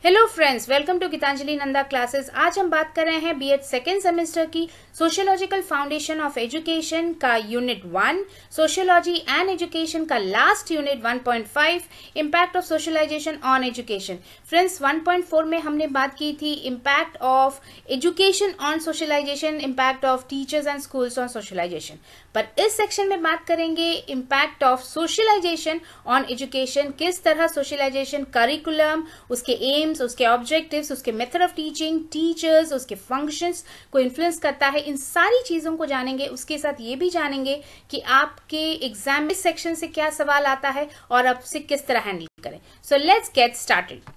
Hello friends, welcome to Geetanjali Nanda classes. आज हम बात कर रहे हैं बीएड सेकेंड सेमेस्टर की सोशियोलॉजिकल फाउंडेशन ऑफ एजुकेशन का यूनिट 1, सोशियोलॉजी एंड एजुकेशन का last unit 1.5, impact of socialisation on education. Friends, 1.4 में हमने बात की थी impact of education on socialisation, impact of teachers and schools on socialisation. पर इस सेक्शन में बात करेंगे impact of socialisation on education, किस तरह सोशलाइजेशन करिकुलम, उसके एम्स, उसके ऑब्जेक्टिव्स, उसके मेथड ऑफ टीचिंग, टीचर्स, उसके फंक्शंस को इन्फ्लुएंस करता है। इन सारी चीजों को जानेंगे। उसके साथ ये भी जानेंगे कि आपके एग्जाम में इस सेक्शन से क्या सवाल आता है और आप उसे किस तरह हैंडल करें। So let's get started.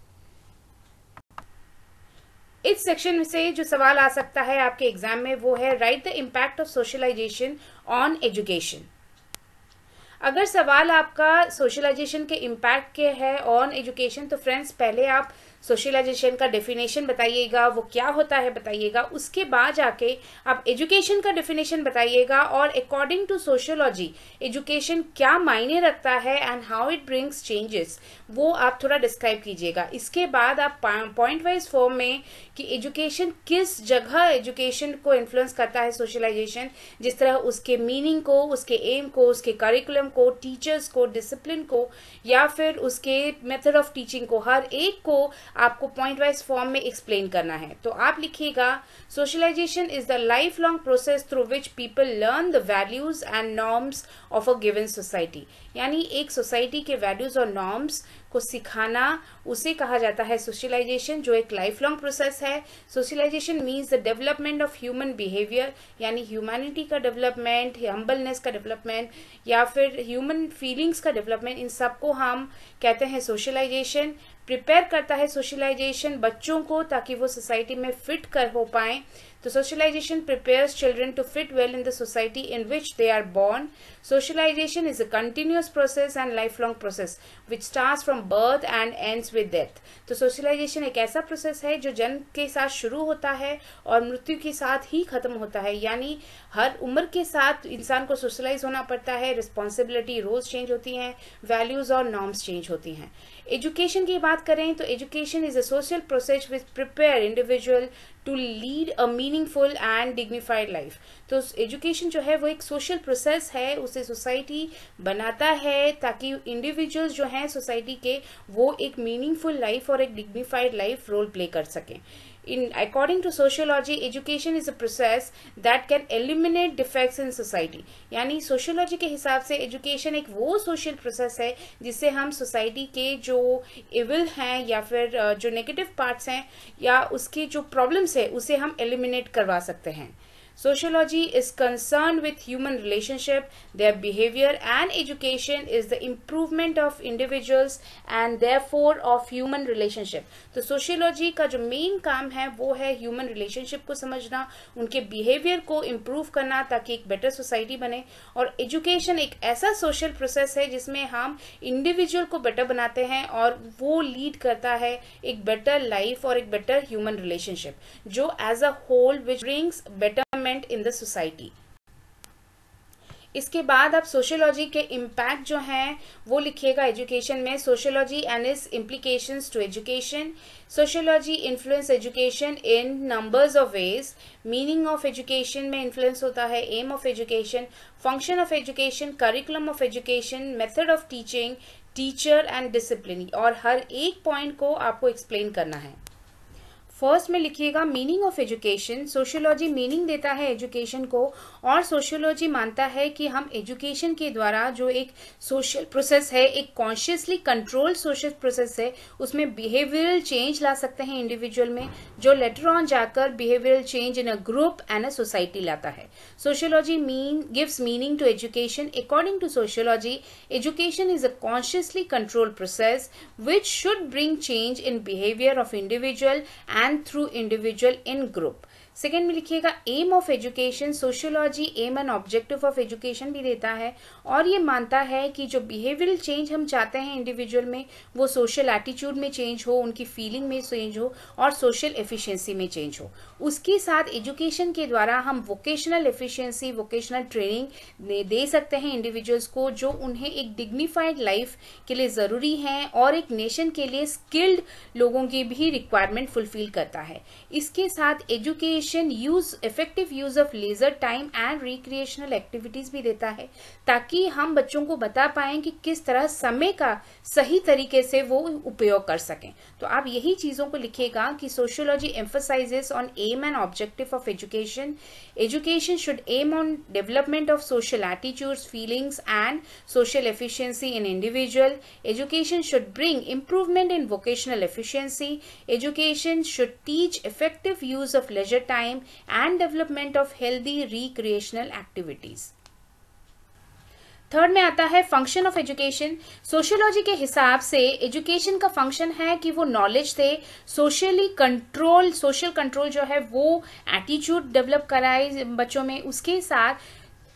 इस सेक्शन से जो सवाल आ सकता है आपके एग्जाम में वो है write the impact of socialisation on education. अगर सवाल आपका सोशलाइजेशन के इम्पैक्ट के है ऑन एजुकेशन, तो फ्रेंड्स पहले आप सोशलाइजेशन का डेफिनेशन बताइएगा, वो क्या होता है बताइएगा। उसके बाद जाके आप एजुकेशन का डेफिनेशन बताइएगा और अकॉर्डिंग टू सोशियोलॉजी एजुकेशन क्या मायने रखता है and how it brings changes, वो आप थोड़ा डिस्क्राइब कीजिएगा। इसके बाद आप पॉइंट वाइज फॉर्म में कि एजुकेशन किस जगह एजुकेशन को इन्फ्लुएंस करता है सोशलाइजेशन, जिस तरह उसके मीनिंग को, उसके एम को, उसके करिकुलम को, टीचर्स को, डिसिप्लिन को, या फिर उसके मेथड ऑफ टीचिंग को, हर एक को आपको पॉइंट वाइज फॉर्म में एक्सप्लेन करना है। तो आप लिखिएगा socialisation is the life long process through which people learn the values and norms of a given society. यानी एक सोसाइटी के वैल्यूज और नॉर्म्स को सिखाना, उसे कहा जाता है सोशलाइजेशन, जो एक लाइफ लॉन्ग प्रोसेस है। Socialisation means the development of human behaviour, यानी ह्यूमैनिटी का डेवलपमेंट, हम्बलनेस का डेवलपमेंट, या फिर ह्यूमन फीलिंग्स का डेवलपमेंट, इन सबको हम कहते हैं सोशलाइजेशन। प्रिपेयर करता है सोशलाइजेशन बच्चों को ताकि वो सोसाइटी में फिट कर हो पाए। तो socialisation prepares children to fit well in the society in which they are born. Socialization is a continuous process and lifelong process which starts from birth and ends with death. तो socialisation एक ऐसा process है जो जन्म के साथ शुरू होता है और मृत्यु के साथ ही खत्म होता है। यानी हर उम्र के साथ इंसान को सोशलाइज होना पड़ता है, रिस्पॉन्सिबिलिटी, रोल्स चेंज होती हैं, वैल्यूज और नॉर्म्स चेंज होती हैं। एजुकेशन की बात करें तो education is a social process which prepare individual to lead a meaningful and dignified life. तो एजुकेशन जो है वो एक सोशल प्रोसेस है, उसे सोसाइटी बनाता है ताकि इंडिविजुअल्स जो हैं सोसाइटी के, वो एक मीनिंगफुल लाइफ और एक डिग्निफाइड लाइफ रोल प्ले कर सकें। According to sociology, education is a process that can eliminate defects in society. यानी सोशियोलॉजी के हिसाब से एजुकेशन एक वो सोशल प्रोसेस है जिससे हम सोसाइटी के जो इविल हैं या फिर जो नेगेटिव पार्ट्स हैं या उसकी जो प्रॉब्लम्स है उसे हम एलिमिनेट करवा सकते हैं। Sociology is concerned with human relationship, their behavior, and education is the improvement of individuals and therefore of human relationship. तो sociology का जो मेन काम है वो है human relationship को समझना, उनके behavior को improve करना ताकि एक better society बने। और education एक ऐसा social process है जिसमें हम individual को better बनाते हैं और वो lead करता है एक better life और एक better human relationship, जो as a whole which brings better in the society। इसके बाद आप सोशियोलॉजी के इम्पैक्ट जो हैं वो लिखिएगा एजुकेशन में। Sociology and its implications to education. Sociology influence education in numbers of ways. Meaning of education में इन्फ्लुएंस होता है, aim of education, function of education, curriculum of education, method of teaching, teacher and discipline. और हर एक point को आपको explain करना है। फर्स्ट में लिखिएगा meaning of education. Sociology meaning देता है एजुकेशन को और सोशियोलॉजी मानता है कि हम एजुकेशन के द्वारा जो एक सोशल प्रोसेस है, एक कॉन्शियसली कंट्रोल्ड सोशल प्रोसेस है, उसमें बिहेवियरल चेंज ला सकते हैं इंडिविजुअल में, जो लेटर ऑन जाकर behavioural change in a group and a society लाता है। Sociology gives meaning to education. According to sociology, education is a consciously controlled process which should bring change in behaviour of individual and through individual in group. Second में लिखिएगा aim of education, sociology aim and objective of education भी देता है और ये मानता है कि जो बिहेवियरल चेंज हम चाहते हैं इंडिविजुअल में वो सोशल एटीट्यूड में चेंज हो, उनकी फीलिंग में चेंज हो और सोशल एफिशिएंसी में चेंज हो। उसके साथ एजुकेशन के द्वारा हम वोकेशनल एफिशिएंसी, वोकेशनल ट्रेनिंग दे सकते हैं इंडिविजुअल्स को जो उन्हें एक डिग्निफाइड लाइफ के लिए ज़रूरी है और एक नेशन के लिए स्किल्ड लोगों की भी रिक्वायरमेंट फुलफिल करता है। इसके साथ education effective use of leisure time and recreational activities भी देता है ताकि हम बच्चों को बता पाएं कि किस तरह समय का सही तरीके से वो उपयोग कर सकें। तो आप यही चीजों को लिखिएगा कि sociology emphasises on aim and objective of education. Education should aim on development of social attitudes, feelings and social efficiency in individual. Education should bring improvement in vocational efficiency. Education should teach effective use of leisure time and development of healthy recreational activities. Third में आता है function of education. Sociology के हिसाब से education का function है कि वो नॉलेज दे, सोशल कंट्रोल जो है वो एटीट्यूड डेवलप कराए बच्चों में, उसके साथ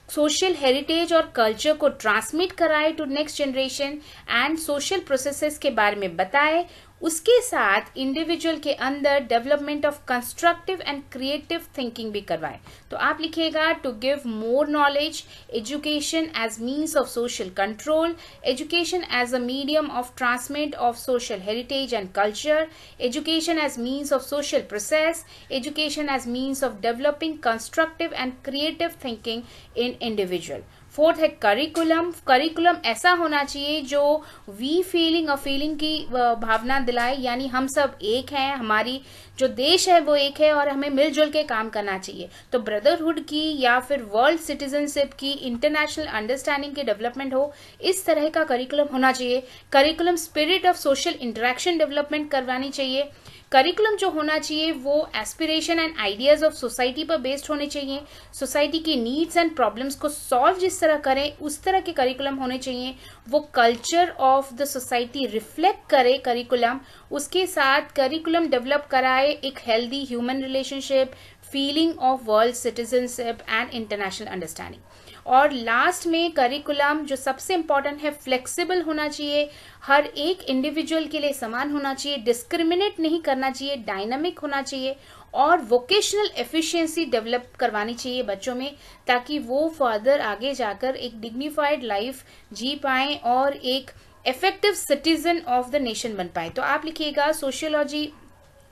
सोशल हेरिटेज और कल्चर को ट्रांसमिट कराए to next generation and social processes के बारे में बताए। उसके साथ इंडिविजुअल के अंदर development of constructive and creative thinking भी करवाए। तो आप लिखिएगा to give more knowledge, education as means of social control, education as a medium of transmit of social heritage and culture, education as means of social process, education as means of developing constructive and creative thinking in individual. Fourth है curriculum. Curriculum ऐसा होना चाहिए जो we feeling और feeling की भावना दिलाए, यानी हम सब एक हैं, हमारी जो देश है वो एक है और हमें मिलजुल के काम करना चाहिए। तो ब्रदरहुड की या फिर वर्ल्ड सिटीजनशिप की, इंटरनेशनल अंडरस्टैंडिंग की डेवलपमेंट हो, इस तरह का करिकुलम होना चाहिए। Curriculum spirit of social interaction development करवानी चाहिए। करिकुलम जो होना चाहिए वो aspiration and ideas of society पर बेस्ड होने चाहिए। सोसाइटी की नीड्स एंड प्रॉब्लम्स को सॉल्व जिस तरह करें उस तरह के करिकुलम होने चाहिए। वो culture of the society reflect करे करिकुलम। उसके साथ करिकुलम डेवलप कराए एक healthy human relationship, feeling of world citizenship and international understanding. और लास्ट में करिकुलम जो सबसे इंपॉर्टेंट है, फ्लेक्सिबल होना चाहिए, हर एक इंडिविजुअल के लिए समान होना चाहिए, डिस्क्रिमिनेट नहीं करना चाहिए, डायनामिक होना चाहिए और वोकेशनल एफिशिएंसी डेवलप करवानी चाहिए बच्चों में ताकि वो फर्दर आगे जाकर एक डिग्निफाइड लाइफ जी पाएं और एक effective citizen of the nation बन पाए। तो आप लिखिएगा sociology,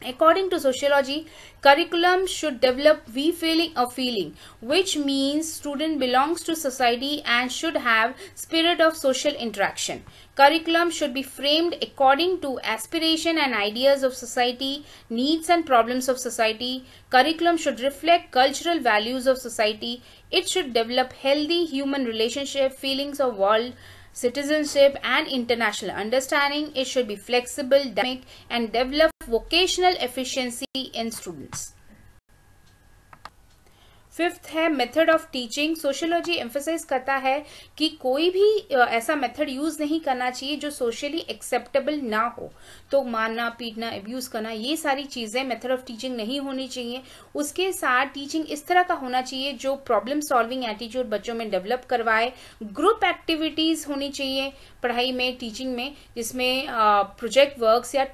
according to sociology, curriculum should develop we feeling a feeling, which means student belongs to society and should have spirit of social interaction. Curriculum should be framed according to aspiration and ideas of society, needs and problems of society. Curriculum should reflect cultural values of society. It should develop healthy human relationship, feelings of world citizenship and international understanding. It should be flexible, dynamic and develop vocational efficiency in students. Fifth है method of teaching. Sociology emphasise करता है कि कोई भी ऐसा method use नहीं करना चाहिए जो सोशली एक्सेप्टेबल ना हो। तो मारना, पीटना, अब्यूज करना, ये सारी चीजें मेथड ऑफ टीचिंग नहीं होनी चाहिए। उसके साथ टीचिंग इस तरह का होना चाहिए जो प्रॉब्लम सॉल्विंग एटीट्यूड बच्चों में डेवलप करवाए। ग्रुप एक्टिविटीज होनी चाहिए पढ़ाई में, टीचिंग में, जिसमें प्रोजेक्ट वर्क्स या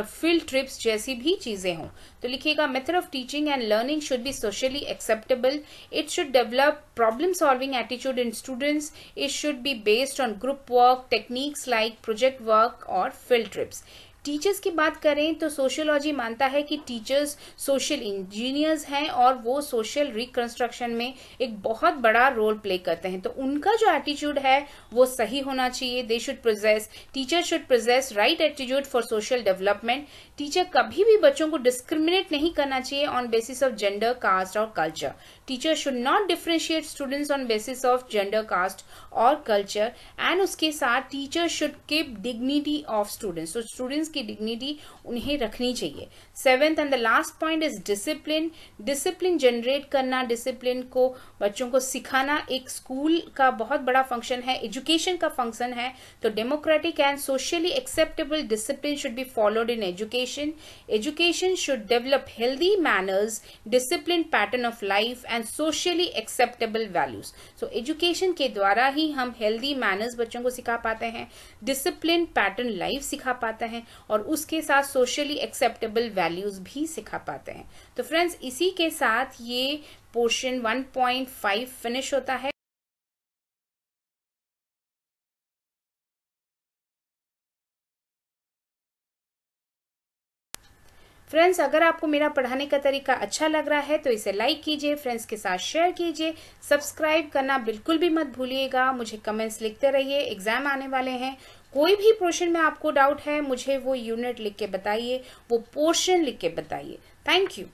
फील्ड ट्रिप्स जैसी भी चीजें हों। तो लिखिएगा method of teaching and learning should be socially acceptable. It should develop problem solving attitude in students. It should be based on group work, techniques like project work or field trips. Teachers की बात करें तो sociology मानता है कि teachers social engineers हैं और वो सोशल रिकंस्ट्रक्शन में एक बहुत बड़ा रोल प्ले करते हैं। तो उनका जो एटीट्यूड है वो सही होना चाहिए। They should possess, teacher should possess right attitude for social development. Teacher कभी भी बच्चों को डिस्क्रिमिनेट नहीं करना चाहिए on basis of gender, caste और culture. Teacher should not differentiate students on basis of gender, caste और कल्चर। एंड उसके साथ teacher should keep dignity of students. तो स्टूडेंट्स की डिग्निटी उन्हें रखनी चाहिए। Seventh and the last point is discipline. Discipline generate करना, डिसिप्लिन को बच्चों को सिखाना एक स्कूल का बहुत बड़ा फंक्शन है, एजुकेशन का फंक्शन है। तो democratic and socially acceptable discipline should be followed in education. Education. Education should develop healthy manners, discipline pattern of life and socially acceptable values. So education के द्वारा ही हम हेल्दी मैनर्स बच्चों को सिखा पाते हैं, डिसिप्लिन पैटर्न लाइफ सिखा पाते हैं और उसके साथ सोशली एक्सेप्टेबल वैल्यूज भी सिखा पाते हैं. तो फ्रेंड्स, इसी के साथ ये पोर्शन 1.5 फिनिश होता है. फ्रेंड्स, अगर आपको मेरा पढ़ाने का तरीका अच्छा लग रहा है तो इसे लाइक कीजिए, फ्रेंड्स के साथ शेयर कीजिए, सब्सक्राइब करना बिल्कुल भी मत भूलिएगा. मुझे कमेंट्स लिखते रहिए, एग्जाम आने वाले हैं. कोई भी पोर्शन में आपको डाउट है मुझे वो यूनिट लिख के बताइए, वो पोर्शन लिख के बताइए. Thank you.